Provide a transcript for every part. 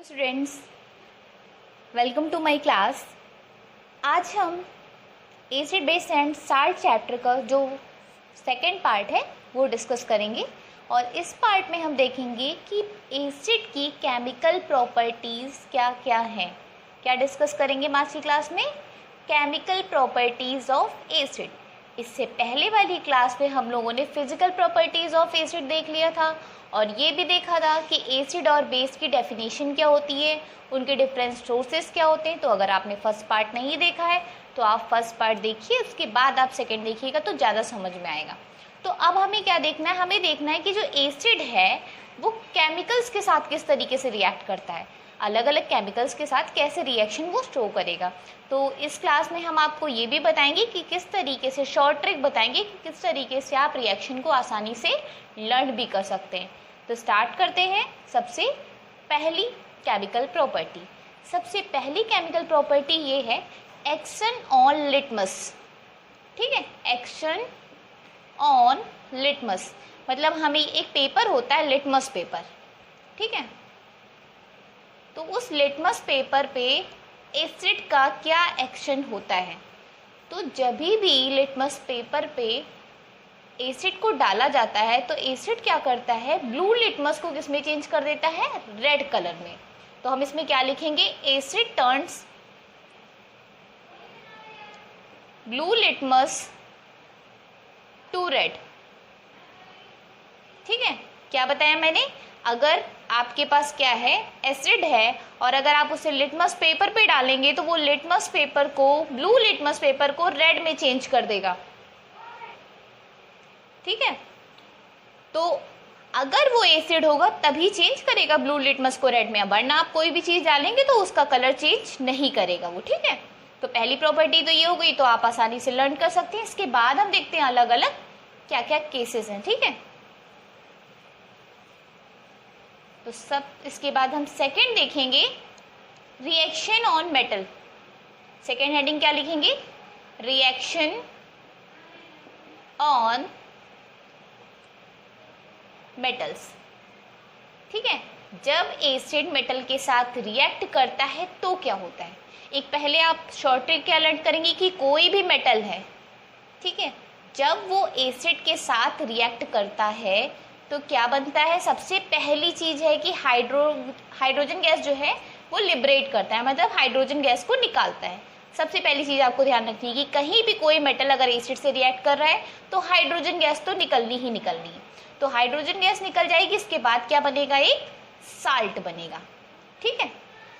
Students, welcome to my class. आज हम acid base and salt chapter का जो सेकेंड पार्ट है वो डिस्कस करेंगे। और इस पार्ट में हम देखेंगे कि एसिड की केमिकल प्रॉपर्टीज़ क्या क्या हैं। क्या डिस्कस करेंगे आज की क्लास में? Chemical properties of acid. इससे पहले वाली क्लास में हम लोगों ने फिजिकल प्रॉपर्टीज़ ऑफ एसिड देख लिया था और ये भी देखा था कि एसिड और बेस की डेफिनेशन क्या होती है, उनके डिफरेंट सोर्सेस क्या होते हैं। तो अगर आपने फर्स्ट पार्ट नहीं देखा है तो आप फर्स्ट पार्ट देखिए, उसके बाद आप सेकंड देखिएगा तो ज़्यादा समझ में आएगा। तो अब हमें क्या देखना है? हमें देखना है कि जो एसिड है वो केमिकल्स के साथ किस तरीके से रिएक्ट करता है, अलग अलग केमिकल्स के साथ कैसे रिएक्शन वो शो करेगा। तो इस क्लास में हम आपको ये भी बताएंगे कि किस तरीके से, शॉर्ट ट्रिक बताएंगे कि किस तरीके से आप रिएक्शन को आसानी से लर्न भी कर सकते हैं। तो स्टार्ट करते हैं। सबसे पहली केमिकल प्रॉपर्टी, सबसे पहली केमिकल प्रॉपर्टी ये है एक्शन ऑन लिटमस। ठीक है, एक्शन ऑन लिटमस मतलब हमें एक पेपर होता है लिटमस पेपर, ठीक है। तो उस लिटमस पेपर पे एसिड का क्या एक्शन होता है? तो जब भी लिटमस पेपर पे एसिड को डाला जाता है तो एसिड क्या करता है, ब्लू लिटमस को किस में चेंज कर देता है? रेड कलर में। तो हम इसमें क्या लिखेंगे? Acid turns blue litmus to red. ठीक है, क्या बताया मैंने? अगर आपके पास क्या है, एसिड है, और अगर आप उसे लिटमस पेपर पे डालेंगे तो वो लिटमस पेपर को, ब्लू लिटमस पेपर को रेड में चेंज कर देगा। ठीक है, तो अगर वो एसिड होगा तभी चेंज करेगा ब्लू लिटमस को रेड में, वरना आप कोई भी चीज डालेंगे तो उसका कलर चेंज नहीं करेगा वो। ठीक है, तो पहली प्रॉपर्टी तो ये हो गई, तो आप आसानी से लर्न कर सकते हैं। इसके बाद हम देखते हैं अलग अलग क्या क्या केसेस हैं। ठीक है, तो सब इसके बाद हम सेकेंड देखेंगे, reaction on metal. Second heading क्या लिखेंगे? Reaction on metals. ठीक है, जब एसिड मेटल के साथ रिएक्ट करता है तो क्या होता है? एक पहले आप शॉर्ट ट्रिक क्या लर्न करेंगे कि कोई भी मेटल है, ठीक है, जब वो एसिड के साथ रिएक्ट करता है तो क्या बनता है? सबसे पहली चीज है कि हाइड्रोजन गैस जो है वो लिबरेट करता है, मतलब हाइड्रोजन गैस को निकालता है। सबसे पहली चीज आपको ध्यान रखनी है कि कहीं भी कोई मेटल अगर एसिड से रिएक्ट कर रहा है तो हाइड्रोजन गैस तो निकलनी ही निकलनी है। तो हाइड्रोजन गैस निकल जाएगी, इसके बाद क्या बनेगा? एक साल्ट बनेगा। ठीक है,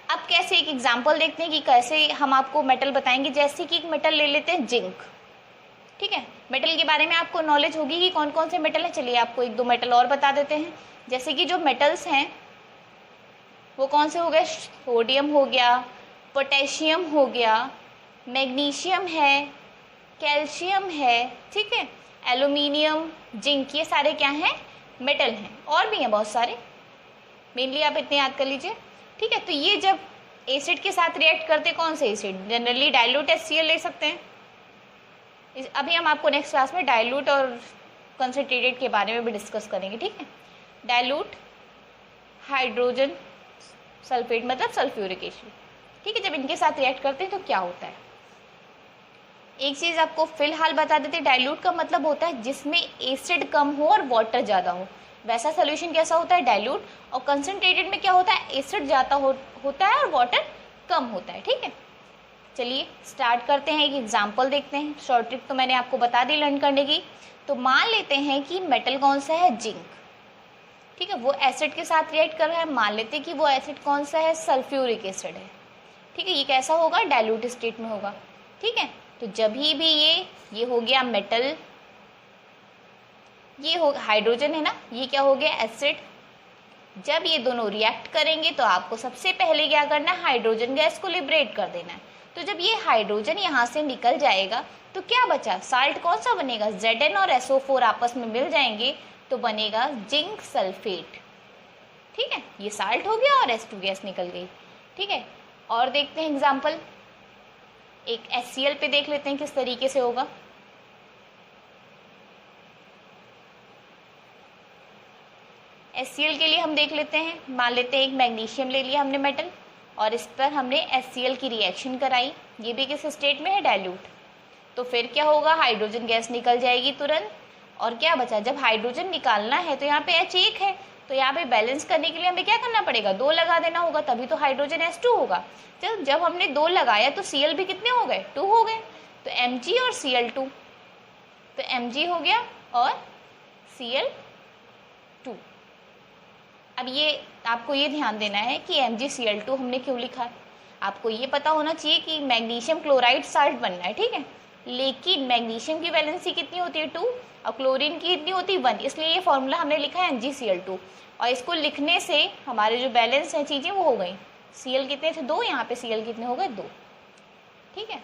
अब कैसे, एक एग्जाम्पल देखते हैं कि कैसे हम आपको मेटल बताएंगे। जैसे कि एक मेटल ले लेते हैं, जिंक। ठीक है, मेटल के बारे में आपको नॉलेज होगी कि कौन कौन से मेटल हैं। चलिए आपको एक दो मेटल और बता देते हैं। जैसे कि जो मेटल्स हैं वो कौन से हो गए? सोडियम हो गया, पोटेशियम हो गया, मैग्नीशियम है, कैल्शियम है, ठीक है, एल्यूमिनियम, जिंक, ये सारे क्या हैं? मेटल हैं। और भी हैं बहुत सारे, मेनली आप इतने याद कर लीजिए। ठीक है, तो ये जब एसिड के साथ रिएक्ट करते, कौन से एसिड? जनरली डाइल्यूट HCl ले सकते हैं। अभी हम आपको नेक्स्ट क्लास में डाइल्यूट और कंसंट्रेटेड के बारे में भी डिस्कस करेंगे। ठीक है, डाइल्यूट हाइड्रोजन सल्फेट मतलब सल्फ्यूरिक एसिड। ठीक है, जब इनके साथ रिएक्ट करते हैं तो क्या होता है? एक चीज आपको फिलहाल बता देते हैं, डाइल्यूट का मतलब होता है जिसमें एसिड कम हो और वाटर ज़्यादा हो। वैसा सोल्यूशन कैसा होता है? डाइल्यूट। और कंसंट्रेटेड में क्या होता है? एसिड ज़्यादा होता है और वाटर कम होता है। ठीक है, चलिए स्टार्ट करते हैं। एक एग्जाम्पल देखते हैं। शॉर्ट ट्रिक तो मैंने आपको बता दी लर्न करने की। तो मान लेते हैं कि मेटल कौन सा है? जिंक। ठीक है, वो एसिड के साथ रिएक्ट कर रहा है। मान लेते हैं कि वो एसिड कौन सा है? सल्फ्यूरिक एसिड है। ठीक है, ये कैसा होगा? डाइल्यूट स्टेट में होगा। ठीक है, तो जब भी ये हो गया मेटल, ये हो हाइड्रोजन है ना, ये क्या हो गया? एसिड। जब ये दोनों रिएक्ट करेंगे तो आपको सबसे पहले क्या करना है? हाइड्रोजन गैस को लिबरेट कर देना है। तो जब ये हाइड्रोजन यहाँ से निकल जाएगा तो क्या बचा? साल्ट कौन सा बनेगा? Zn और SO4 आपस में मिल जाएंगे तो बनेगा जिंक सल्फेट। ठीक है, ये साल्ट हो गया और H2 गैस निकल गई। ठीक है, और देखते हैं एग्जाम्पल। एक HCl पे देख लेते हैं किस तरीके से होगा। HCl के लिए हम देख लेते हैं, मान लेते हैं एक मैग्नीशियम ले लिया हमने मेटल और इस पर हमने HCl की रिएक्शन कराई, ये भी किस स्टेट में है, डाइल्यूट। तो फिर क्या होगा, हाइड्रोजन गैस निकल जाएगी तुरंत। और क्या बचा, जब हाइड्रोजन निकालना है तो यहाँ पे H1 है, तो यहाँ पे बैलेंस करने के लिए हमें क्या करना पड़ेगा, 2 लगा देना होगा, तभी तो हाइड्रोजन H2 होगा। जब हमने 2 लगाया तो Cl भी कितने हो गए, 2 हो गए, तो Mg और Cl2, तो Mg हो गया और Cl2। अब ये आपको ये ध्यान देना है कि MgCl2 हमने क्यों लिखा है। आपको ये पता होना चाहिए कि मैग्नीशियम क्लोराइड साल्ट बनना है, ठीक है, लेकिन मैग्नीशियम की वैलेंसी कितनी होती है, 2, और क्लोरीन की कितनी होती है, 1, इसलिए ये फॉर्मूला हमने लिखा है MgCl2। और इसको लिखने से हमारे जो बैलेंस है चीज़ें वो हो गई, Cl कितने थे, 2, यहाँ पे Cl कितने हो गए, 2, ठीक है,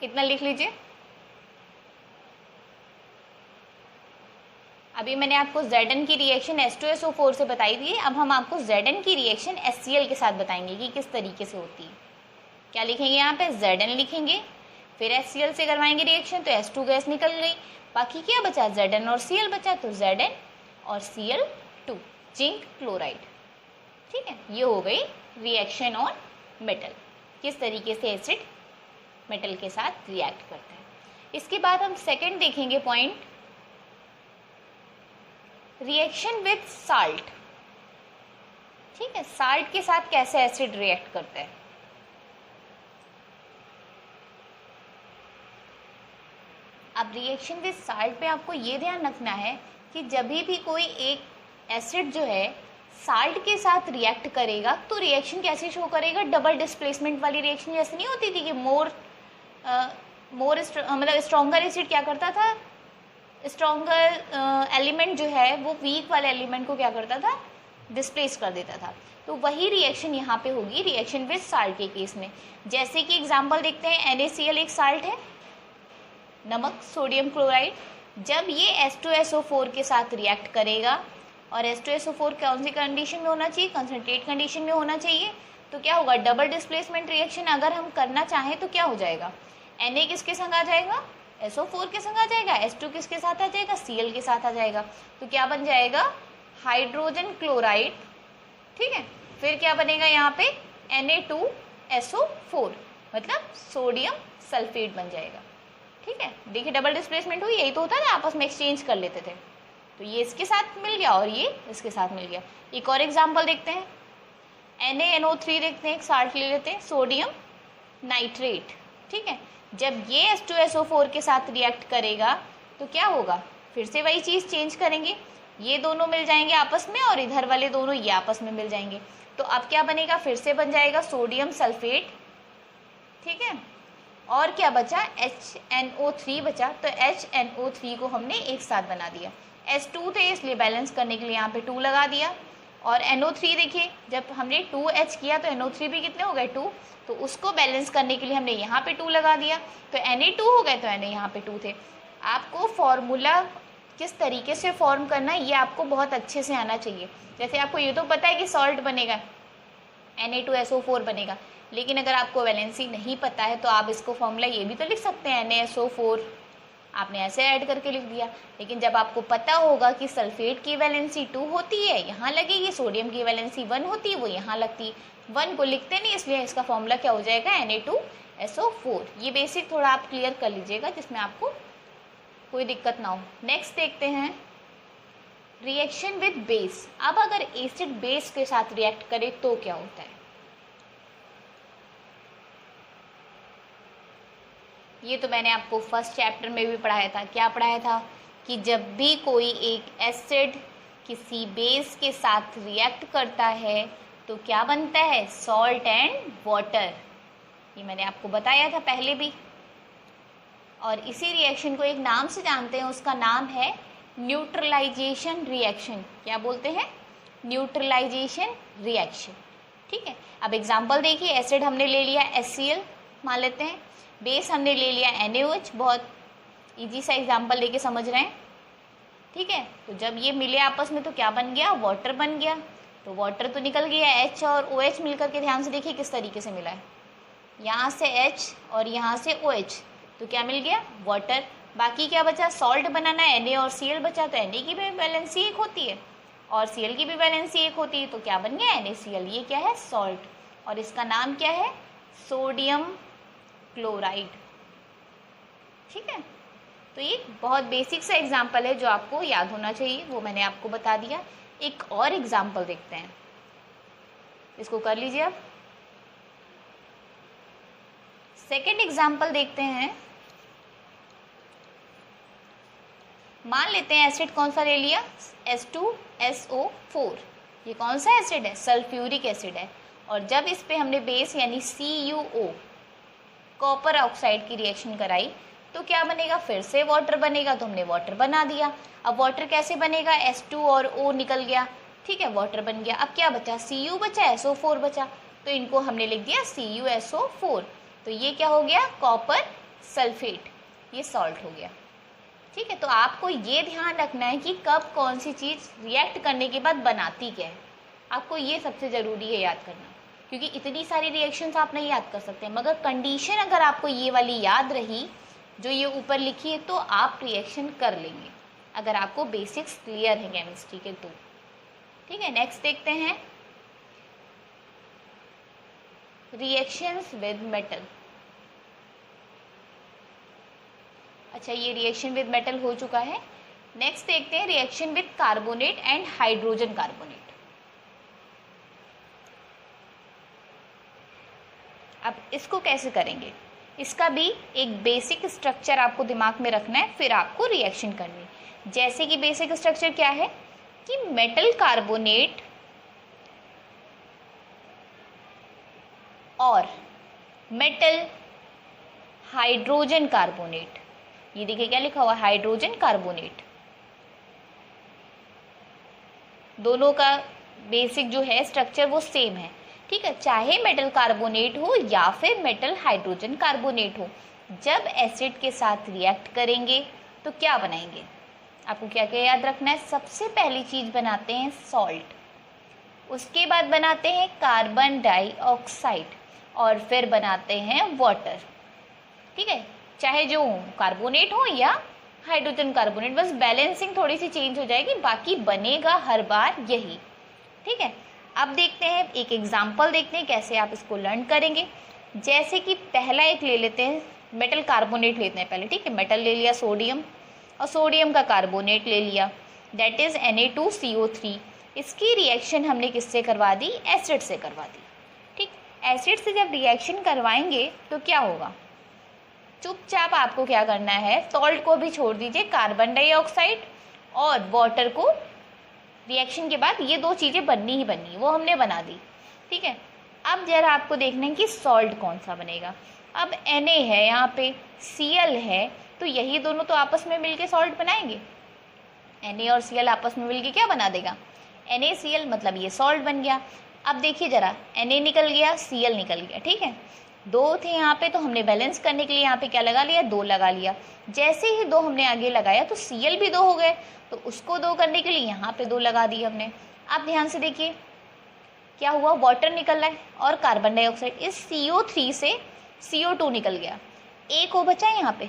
इतना लिख लीजिए। अभी मैंने आपको Zn की रिएक्शन H2SO4 से बताई थी, अब हम आपको Zn की रिएक्शन HCl के साथ बताएंगे कि किस तरीके से होती है। क्या लिखेंगे यहाँ पे, Zn लिखेंगे, फिर HCl से करवाएंगे रिएक्शन, तो H2 गैस निकल गई, बाकी क्या बचा, Zn और Cl बचा, तो Zn और Cl2, जिंक क्लोराइड, ठीक है। ये हो गई रिएक्शन ऑन मेटल, किस तरीके से एसिड मेटल के साथ रिएक्ट करता है। इसके बाद हम सेकेंड देखेंगे पॉइंट, रिएक्शन विथ साल्ट, ठीक है, साल्ट के साथ कैसे एसिड रिएक्ट करता है। अब रिएक्शन विथ साल्ट पे आपको ये ध्यान रखना है कि जब भी कोई एक एसिड जो है साल्ट के साथ रिएक्ट करेगा तो रिएक्शन कैसे शो करेगा, डबल डिस्प्लेसमेंट वाली रिएक्शन जैसे नहीं होती थी कि मतलब स्ट्रॉन्गर एसिड क्या करता था, स्ट्रॉन्गर एलिमेंट जो है वो वीक वाले एलिमेंट को क्या करता था, डिस्प्लेस कर देता था। तो वही रिएक्शन यहाँ पे होगी रिएक्शन विद साल्ट के केस में। जैसे कि एग्जांपल देखते हैं, NaCl एक साल्ट है, नमक, सोडियम क्लोराइड, जब ये H2SO4 के साथ रिएक्ट करेगा, और H2SO4 कौन सी कंडीशन में होना चाहिए, कंसनट्रेट कंडीशन में होना चाहिए, तो क्या होगा, डबल डिस्प्लेसमेंट रिएक्शन अगर हम करना चाहें तो क्या हो जाएगा, Na किसके संग आ जाएगा, SO4 के संग आ जाएगा, H2 किसके साथ आ जाएगा, Cl के साथ आ जाएगा, तो क्या बन जाएगा, हाइड्रोजन क्लोराइड, ठीक है। फिर क्या बनेगा यहाँ पे, Na2SO4, मतलब सोडियम सल्फेट बन जाएगा, ठीक है। देखिए डबल डिस्प्लेसमेंट हुई, यही तो होता है ना, आपस में एक्सचेंज कर लेते थे, तो ये इसके साथ मिल गया और ये इसके साथ मिल गया। एक और एग्जांपल देखते हैं, NaNO3 देखते हैं, एक साल्ट ले लेते हैं, सोडियम नाइट्रेट, ठीक है। जब ये H2SO4 के साथ रिएक्ट करेगा तो क्या होगा, फिर से वही चीज़ चेंज करेंगे, ये दोनों मिल जाएंगे आपस में और इधर वाले दोनों ये आपस में मिल जाएंगे, तो अब क्या बनेगा, फिर से बन जाएगा सोडियम सल्फेट, ठीक है। और क्या बचा, HNO3 बचा, तो HNO3 को हमने एक साथ बना दिया, H2 थे इसलिए बैलेंस करने के लिए यहाँ पे 2 लगा दिया, और NO3 देखिए जब हमने 2H किया तो NO3 भी कितने हो गए, 2, तो उसको बैलेंस करने के लिए हमने यहाँ पे 2 लगा दिया, तो Na2 हो गए, तो Na यहाँ पे 2 थे। आपको फॉर्मूला किस तरीके से फॉर्म करना है ये आपको बहुत अच्छे से आना चाहिए। जैसे आपको ये तो पता है कि सॉल्ट बनेगा, Na2SO4 बनेगा, लेकिन अगर आपको वैलेंसी नहीं पता है तो आप इसको फॉर्मूला ये भी तो लिख सकते हैं, NaSO4 आपने ऐसे ऐड करके लिख दिया। लेकिन जब आपको पता होगा कि सल्फेट की वैलेंसी 2 होती है, यहाँ लगेगी, सोडियम की वैलेंसी 1 होती है, वो यहाँ लगती है, 1 को लिखते नहीं, इसलिए इसका फॉर्मूला क्या हो जाएगा, Na2SO4। ये बेसिक थोड़ा आप क्लियर कर लीजिएगा जिसमें आपको कोई दिक्कत ना हो। नेक्स्ट देखते हैं रिएक्शन विद बेस। अब अगर एसिड बेस के साथ रिएक्ट करे तो क्या होता है, ये तो मैंने आपको फर्स्ट चैप्टर में भी पढ़ाया था। क्या पढ़ाया था कि जब भी कोई एक एसिड किसी बेस के साथ रिएक्ट करता है तो क्या बनता है, सॉल्ट एंड वाटर। ये मैंने आपको बताया था पहले भी। और इसी रिएक्शन को एक नाम से जानते हैं, उसका नाम है न्यूट्रलाइजेशन रिएक्शन। क्या बोलते हैं, न्यूट्रलाइजेशन रिएक्शन, ठीक है। अब एग्जांपल देखिए, एसिड हमने ले लिया HCl मान लेते हैं, बेस हमने ले लिया NaOH, बहुत इजी सा एग्जांपल लेके समझ रहे हैं, ठीक है। तो जब ये मिले आपस में तो क्या बन गया, वाटर बन गया। तो वाटर तो निकल गया, H और OH मिलकर के, ध्यान से देखिए किस तरीके से मिला है, यहाँ से H और यहाँ से OH, तो क्या मिल गया, वाटर। बाकी क्या बचा, सॉल्ट बनाना है, Na और Cl बचा, तो Na की भी वैलेंसी 1 होती है, और Cl की भी वैलेंसी 1 होती है, तो क्या बन गया NaCl। ये क्या है सॉल्ट, और इसका नाम क्या है सोडियम क्लोराइड। ठीक है, तो ये बहुत बेसिक सा एग्जाम्पल है जो आपको याद होना चाहिए, वो मैंने आपको बता दिया। एक और एग्जाम्पल देखते हैं, इसको कर लीजिए आप। सेकेंड एग्जाम्पल देखते हैं। मान लेते हैं एसिड कौन सा ले लिया, H2SO4। ये कौन सा एसिड है, सल्फ्यूरिक एसिड है। और जब इस पे हमने बेस यानी CuO कॉपर ऑक्साइड की रिएक्शन कराई तो क्या बनेगा, फिर से वाटर बनेगा। तो हमने वाटर बना दिया। अब वाटर कैसे बनेगा, H2 और O निकल गया, ठीक है, वाटर बन गया। अब क्या बचा, Cu बचा, SO4 बचा, तो इनको हमने लिख दिया CuSO4। तो ये क्या हो गया, कॉपर सल्फेट, ये सॉल्ट हो गया। ठीक है, तो आपको ये ध्यान रखना है कि कब कौन सी चीज़ रिएक्ट करने के बाद बनाती क्या है, आपको ये सबसे ज़रूरी है याद करना, क्योंकि इतनी सारी रिएक्शंस आप नहीं याद कर सकते, मगर कंडीशन अगर आपको ये वाली याद रही जो ये ऊपर लिखी है तो आप रिएक्शन कर लेंगे, अगर आपको बेसिक्स क्लियर है केमिस्ट्री के तो। ठीक है, नेक्स्ट देखते हैं रिएक्शंस विद मेटल। अच्छा, ये रिएक्शन विद मेटल हो चुका है। नेक्स्ट देखते हैं reaction with carbonate and hydrogen carbonate. अब इसको कैसे करेंगे, इसका भी एक बेसिक स्ट्रक्चर आपको दिमाग में रखना है, फिर आपको रिएक्शन करनी है। जैसे कि बेसिक स्ट्रक्चर क्या है कि मेटल कार्बोनेट और मेटल हाइड्रोजन कार्बोनेट, ये देखिए क्या लिखा हुआ, हाइड्रोजन कार्बोनेट। दोनों का बेसिक जो है स्ट्रक्चर वो सेम है। ठीक है, चाहे मेटल कार्बोनेट हो या फिर मेटल हाइड्रोजन कार्बोनेट हो, जब एसिड के साथ रिएक्ट करेंगे तो क्या बनाएंगे, आपको क्या क्या याद रखना है। सबसे पहली चीज बनाते हैं सॉल्ट, उसके बाद बनाते हैं कार्बन डाइऑक्साइड और फिर बनाते हैं वाटर। ठीक है, चाहे जो कार्बोनेट हो या हाइड्रोजन कार्बोनेट, बस बैलेंसिंग थोड़ी सी चेंज हो जाएगी, बाकी बनेगा हर बार यही। ठीक है, अब देखते हैं एक एग्जाम्पल, देखते हैं कैसे आप इसको लर्न करेंगे। जैसे कि पहला एक ले लेते हैं, मेटल कार्बोनेट लेते हैं पहले। ठीक है, मेटल ले लिया सोडियम और सोडियम का कार्बोनेट ले लिया, दैट इज Na2CO3। इसकी रिएक्शन हमने किससे करवा दी, एसिड से करवा दी। ठीक, एसिड से जब रिएक्शन करवाएंगे तो क्या होगा, चुपचाप आपको क्या करना है, सॉल्ट को भी छोड़ दीजिए, कार्बन डाइऑक्साइड और वाटर को रिएक्शन के बाद ये दो चीज़ें बननी ही बननी, वो हमने बना दी। ठीक है, अब जरा आपको देखना है कि सॉल्ट कौन सा बनेगा। अब Na है, यहाँ पे Cl है, तो यही दोनों तो आपस में मिलके सॉल्ट बनाएंगे। Na और Cl आपस में मिलके क्या बना देगा, NaCl, मतलब ये सॉल्ट बन गया। अब देखिए जरा, Na निकल गया, Cl निकल गया। ठीक है, दो थे यहाँ पे, तो हमने बैलेंस करने के लिए यहाँ पे क्या लगा लिया, 2 लगा लिया। जैसे ही 2 हमने आगे लगाया तो Cl भी 2 हो गए, तो उसको 2 करने के लिए यहाँ पे 2 लगा दिए हमने। अब ध्यान से देखिए क्या हुआ, वाटर निकल रहा है और कार्बन डाइऑक्साइड, इस CO3 से CO2 निकल गया, एक O बचा है यहाँ पे,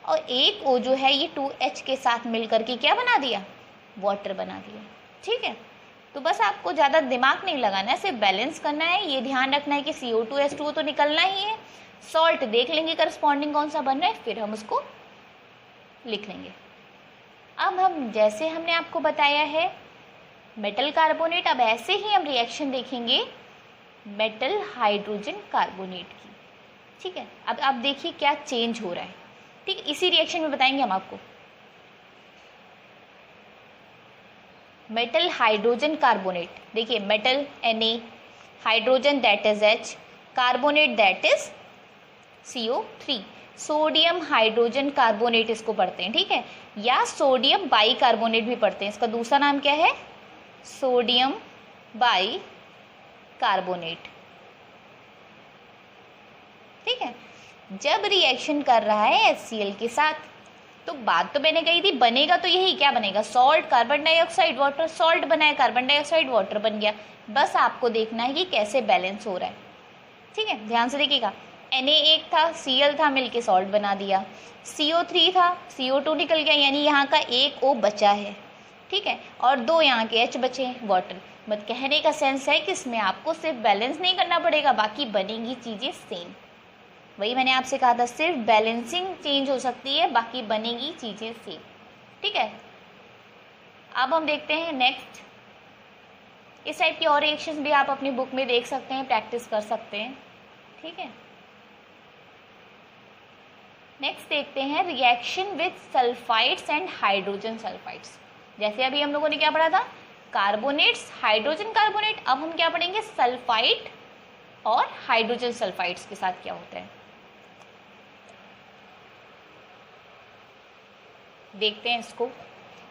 और एक O जो है ये 2H के साथ मिल करके क्या बना दिया, वाटर बना दिया। ठीक है, तो बस आपको ज़्यादा दिमाग नहीं लगाना है, सिर्फ बैलेंस करना है, ये ध्यान रखना है कि CO2 H2O तो निकलना ही है। सॉल्ट देख लेंगे करस्पॉन्डिंग कौन सा बन रहा है, फिर हम उसको लिख लेंगे। अब हम जैसे हमने आपको बताया है मेटल कार्बोनेट, अब ऐसे ही हम रिएक्शन देखेंगे मेटल हाइड्रोजन कार्बोनेट की। ठीक है, अब आप देखिए क्या चेंज हो रहा है। ठीक, इसी रिएक्शन में बताएंगे हम आपको। मेटल हाइड्रोजन कार्बोनेट, देखिए metal Na, hydrogen that is H, carbonate that is CO3। Sodium hydrogen carbonate इसको पढ़ते हैं। ठीक है, या सोडियम बाई कार्बोनेट भी पढ़ते हैं, इसका दूसरा नाम क्या है, सोडियम बाई कार्बोनेट। ठीक है, जब रिएक्शन कर रहा है HCl के साथ, तो बात तो मैंने कही थी, बनेगा तो यही, क्या बनेगा, salt, carbon dioxide, water, salt बनाया, कार्बन डाइऑक्साइड, वाटर बन गया। बस आपको देखना है कि कैसे बैलेंस हो रहा है। ठीक है, ध्यान से देखिएगा, Na एक था, Cl था, मिलके सॉल्ट बना दिया, CO3 था, CO2 निकल गया, यानी यहाँ का एक O बचा है। ठीक है, और 2 यहाँ के H बचे हैं वाटर। बट कहने का सेंस है कि इसमें आपको सिर्फ बैलेंस नहीं करना पड़ेगा, बाकी बनेंगी चीज़ें सेम। वही मैंने आपसे कहा था, सिर्फ बैलेंसिंग चेंज हो सकती है, बाकी बनेगी चीज़ें सेम। ठीक है, अब हम देखते हैं नेक्स्ट। इस टाइप की और रिएक्शंस भी आप अपनी बुक में देख सकते हैं, प्रैक्टिस कर सकते हैं। ठीक है, नेक्स्ट देखते हैं reaction with sulphides and hydrogen sulphides. जैसे अभी हम लोगों ने क्या पढ़ा था, कार्बोनेट्स, हाइड्रोजन कार्बोनेट। अब हम क्या पढ़ेंगे, सल्फाइड और हाइड्रोजन सल्फाइड्स के साथ क्या होता है, देखते हैं इसको।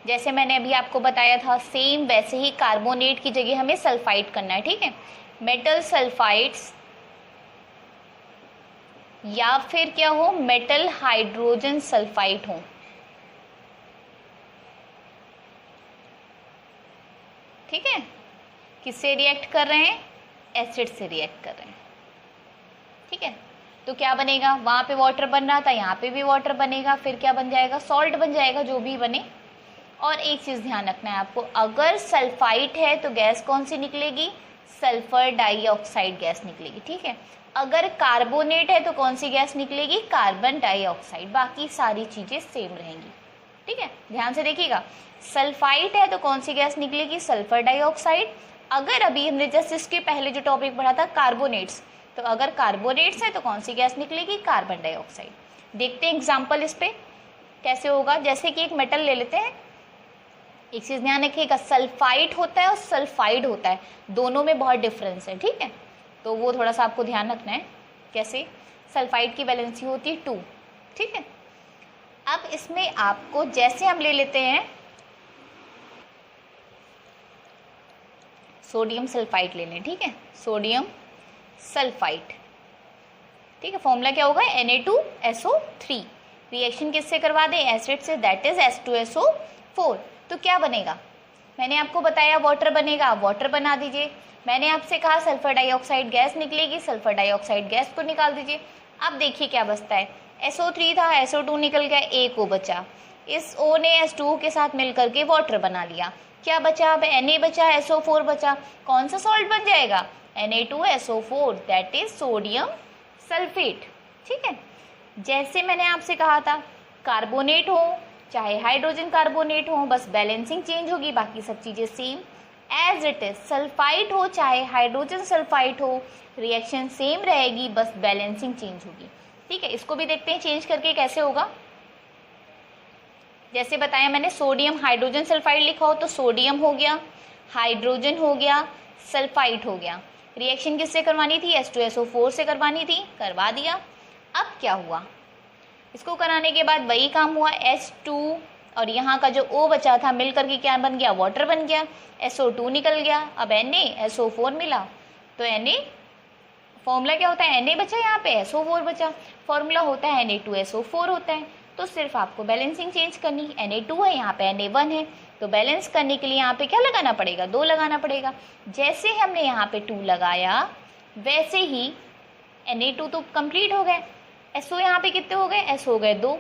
जैसे मैंने अभी आपको बताया था, सेम वैसे ही कार्बोनेट की जगह हमें सल्फाइड करना है। ठीक है, मेटल सल्फाइड्स या फिर क्या हो, मेटल हाइड्रोजन सल्फाइड हो। ठीक है, किससे रिएक्ट कर रहे हैं, एसिड से रिएक्ट कर रहे हैं। ठीक है, तो क्या बनेगा, वहां पे वाटर बन रहा था, यहाँ पे भी वाटर बनेगा, फिर क्या बन जाएगा, सॉल्ट बन जाएगा, जो भी बने। और एक चीज ध्यान रखना है आपको, अगर सल्फाइड है तो गैस कौन सी निकलेगी, सल्फर डाइऑक्साइड गैस निकलेगी। ठीक है, अगर कार्बोनेट है तो कौन सी गैस निकलेगी, कार्बन डाइऑक्साइड। बाकी सारी चीजें सेम रहेंगी। ठीक है, ध्यान से देखिएगा, सल्फाइड है तो कौन सी गैस निकलेगी, सल्फर डाइऑक्साइड। अगर अभी हमने जस्ट इसके पहले जो टॉपिक पढ़ा था कार्बोनेट्स, तो अगर कार्बोनेट्स है तो कौन सी गैस निकलेगी, कार्बन डाइऑक्साइड। देखते हैं एग्जाम्पल इस पे कैसे होगा। जैसे कि एक मेटल ले लेते हैं, एक चीज ध्यान रखिएगा, सल्फाइड होता है और सल्फाइड होता है, दोनों में बहुत डिफरेंस है। ठीक है, तो वो थोड़ा सा आपको ध्यान रखना है। कैसे, सल्फाइड की वैलेंसी होती है 2। ठीक है, अब इसमें आपको, जैसे हम ले लेते हैं सोडियम सल्फाइड ले लें। ठीक है, सोडियम सल्फाइड। ठीक है, फॉर्मूला क्या होगा, Na2SO3। रिएक्शन किससे करवा दें, एसिड से, दैट इज H2SO4। तो क्या बनेगा, मैंने आपको बताया वाटर बनेगा, आप वाटर बना दीजिए। मैंने आपसे कहा सल्फर डाइऑक्साइड गैस निकलेगी, सल्फर डाइऑक्साइड गैस को निकाल दीजिए। अब देखिए क्या बचता है, SO3 था, SO2 निकल गया, एक O बचा। इस O ने H2O के साथ मिलकर के वाटर बना लिया। क्या बचा, अब Na बचा, SO4 बचा। कौन सा सॉल्ट बन जाएगा, Na2SO4, that is sodium sulphate. ठीक है, जैसे मैंने आपसे कहा था, कार्बोनेट हो चाहे हाइड्रोजन कार्बोनेट हो, बस बैलेंसिंग चेंज होगी, बाकी सब चीजें same as it is. Sulphide हो चाहे हाइड्रोजन सल्फाइड हो, रिएक्शन सेम रहेगी, बस बैलेंसिंग चेंज होगी। ठीक है, इसको भी देखते हैं चेंज करके कैसे होगा। जैसे बताया मैंने, सोडियम हाइड्रोजन सल्फाइड लिखा हो तो सोडियम हो गया, हाइड्रोजन हो गया, सल्फाइड हो गया। रिएक्शन किससे करवानी थी, H2SO4 से करवानी थी, करवा दिया। अब क्या हुआ, इसको कराने के बाद वही काम हुआ, H2 और यहाँ का जो O बचा था मिल करके क्या बन गया, वाटर बन गया। SO2 निकल गया, अब NaSO4 मिला, तो Na फॉर्मूला क्या होता है, Na बचा, यहाँ पे SO4 बचा, फॉर्मूला होता है Na2SO4 होता है। तो सिर्फ आपको बैलेंसिंग चेंज करनी, Na2 है, यहाँ पे Na1 है, तो बैलेंस करने के लिए यहाँ पे क्या लगाना पड़ेगा, 2 लगाना पड़ेगा। जैसे हमने यहाँ पे 2 लगाया, वैसे ही Na2 तो कंप्लीट हो गए। SO यहाँ पे कितने हो गए, S हो गए 2,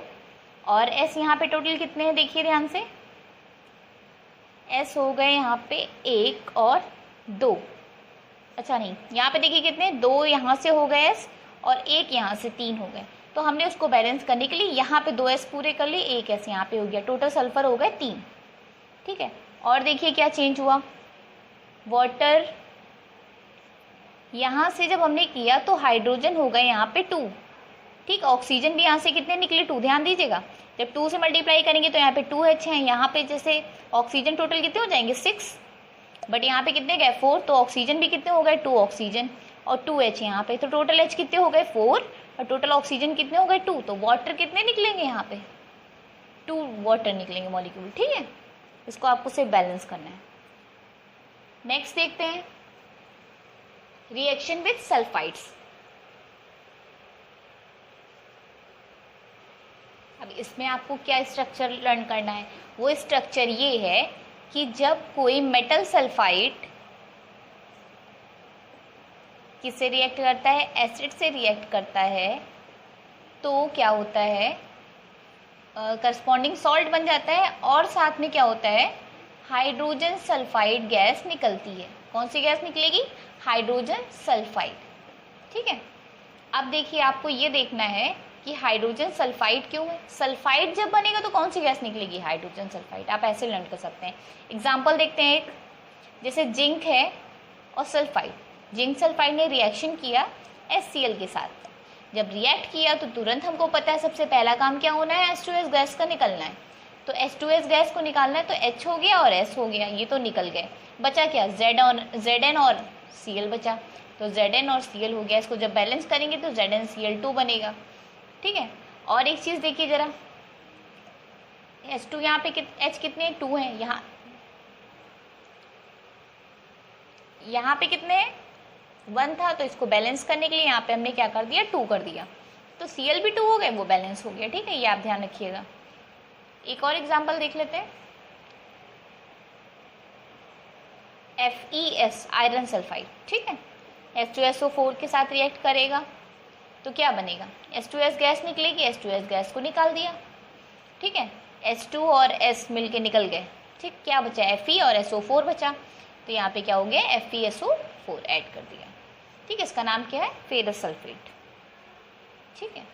और S यहाँ पे टोटल कितने हैं, देखिए ध्यान से, S हो गए यहाँ पे 1 और 2। अच्छा नहीं, यहाँ पे देखिए कितने, 2 यहाँ से हो गए S और 1 यहाँ से, 3 हो गए। तो हमने उसको बैलेंस करने के लिए यहाँ पे 2S पूरे कर लिए, 1 S यहाँ पे हो गया, टोटल सल्फर हो गए 3। ठीक है, और देखिए क्या चेंज हुआ, वाटर यहाँ से जब हमने किया तो हाइड्रोजन हो गए यहाँ पे 2। ठीक, ऑक्सीजन भी यहाँ से कितने निकले, 2। ध्यान दीजिएगा, जब 2 से मल्टीप्लाई करेंगे तो यहाँ पे 2H हैं, यहाँ पे जैसे ऑक्सीजन टोटल कितने हो जाएंगे 6, बट यहाँ पे कितने गए 4, तो ऑक्सीजन भी कितने हो गए 2 ऑक्सीजन और 2H यहाँ पे, तो टोटल H कितने हो गए 4 और टोटल ऑक्सीजन कितने हो गए 2, तो वाटर कितने निकलेंगे यहाँ पे 2 वाटर निकलेंगे मॉलिक्यूल। ठीक है, इसको आपको सिर्फ बैलेंस करना है। नेक्स्ट देखते हैं रिएक्शन विद सल्फाइड्स। अब इसमें आपको क्या स्ट्रक्चर लर्न करना है, वो स्ट्रक्चर ये है कि जब कोई मेटल सल्फाइड किससे रिएक्ट करता है, एसिड से रिएक्ट करता है, तो क्या होता है, करस्पॉन्डिंग सॉल्ट बन जाता है, और साथ में क्या होता है, हाइड्रोजन सल्फाइड गैस निकलती है। कौन सी गैस निकलेगी? Hydrogen sulphide. ठीक है, अब देखिए आपको ये देखना है कि हाइड्रोजन सल्फाइड क्यों है। सल्फाइड जब बनेगा तो कौन सी गैस निकलेगी? Hydrogen sulphide. आप ऐसे लर्न कर सकते हैं। एग्जाम्पल देखते हैं एक, जैसे जिंक है और सल्फाइड। जिंक सल्फाइड ने रिएक्शन किया HCl के साथ। जब रिएक्ट किया तो तुरंत हमको पता है सबसे पहला काम क्या होना है? H2S गैस का निकलना है। तो H2S गैस को निकालना है तो H हो गया और S हो गया, ये तो निकल गए। बचा क्या? Zn और Cl बचा। तो Zn और Cl हो गया। इसको जब बैलेंस करेंगे तो ZnCl2 बनेगा। ठीक है, और एक चीज़ देखिए ज़रा, H2 यहाँ पे H कितने? 2 हैं। यहाँ पे कितने हैं? 1 था, तो इसको बैलेंस करने के लिए यहाँ पे हमने क्या कर दिया? 2 कर दिया। तो Cl भी 2 हो गए, वो बैलेंस हो गया। ठीक है, ये आप ध्यान रखिएगा। एक और एग्जांपल देख लेते हैं। FeS iron sulphide. ठीक है, H2SO4 के साथ रिएक्ट करेगा तो क्या बनेगा? H2S गैस निकलेगी। H2S गैस को निकाल दिया। ठीक है, H2 और S मिलके निकल गए। ठीक, क्या बचा? Fe और SO4 बचा। तो यहाँ पे क्या हो गया? FeSO4 ऐड कर दिया। ठीक है, इसका नाम क्या है? Ferrous sulphate. ठीक है,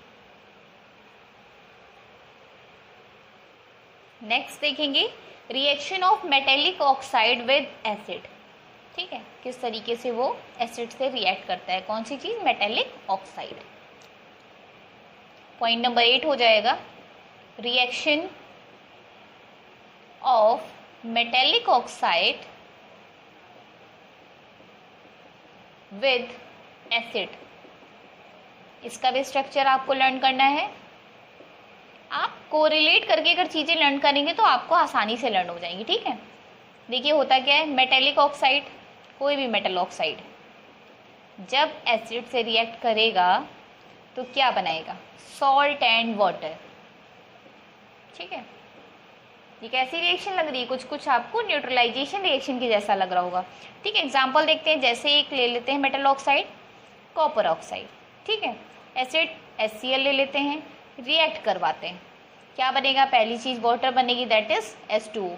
नेक्स्ट देखेंगे reaction of metallic oxide with acid. ठीक है, किस तरीके से वो एसिड से रिएक्ट करता है। कौन सी चीज? Metallic oxide. पॉइंट नंबर 8 हो जाएगा, reaction of metallic oxide with acid. इसका भी स्ट्रक्चर आपको लर्न करना है। आप कोरिलेट करके अगर चीज़ें लर्न करेंगे तो आपको आसानी से लर्न हो जाएंगी। ठीक है, देखिए होता क्या है, मेटेलिक ऑक्साइड, कोई भी मेटल ऑक्साइड जब एसिड से रिएक्ट करेगा तो क्या बनाएगा? Salt and water. ठीक है, ये कैसी रिएक्शन लग रही है? कुछ कुछ आपको न्यूट्रलाइजेशन रिएक्शन के जैसा लग रहा होगा। ठीक है, एग्जांपल देखते हैं। जैसे एक ले लेते हैं मेटल ऑक्साइड, कॉपर ऑक्साइड। ठीक है, एसिड HCl ले लेते हैं, रिएक्ट करवाते हैं, क्या बनेगा? पहली चीज़ वाटर बनेगी, दैट इज H2O।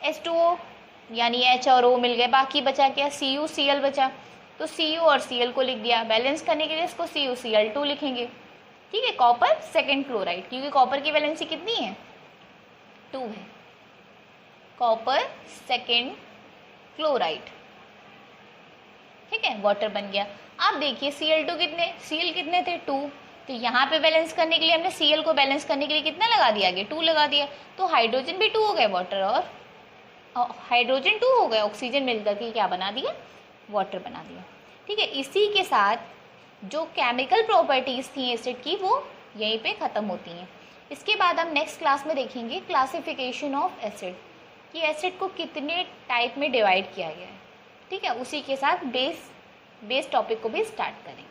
H2O यानी H और O मिल गए, बाकी बचा क्या? CuCl बचा। तो Cu और Cl को लिख दिया। बैलेंस करने के लिए इसको CuCl2 लिखेंगे। ठीक है, कॉपर सेकेंड क्लोराइड, क्योंकि कॉपर की वैलेंसी कितनी है? 2 है। Copper second chloride. ठीक है, वाटर बन गया। अब देखिए Cl2 कितने? Cl कितने थे? 2। तो यहाँ पे बैलेंस करने के लिए हमने Cl को बैलेंस करने के लिए कितना लगा दिया? आगे 2 लगा दिया। तो हाइड्रोजन भी 2 हो गए, वाटर और हाइड्रोजन 2 हो गए, ऑक्सीजन मिलकर के क्या बना दिया? वाटर बना दिया। ठीक है, इसी के साथ जो केमिकल प्रॉपर्टीज थी एसिड की वो यहीं पे ख़त्म होती हैं। इसके बाद हम नेक्स्ट क्लास में देखेंगे क्लासिफिकेशन ऑफ एसिड, कि एसिड को कितने टाइप में डिवाइड किया गया है। ठीक है, उसी के साथ बेस टॉपिक को भी स्टार्ट करेंगे।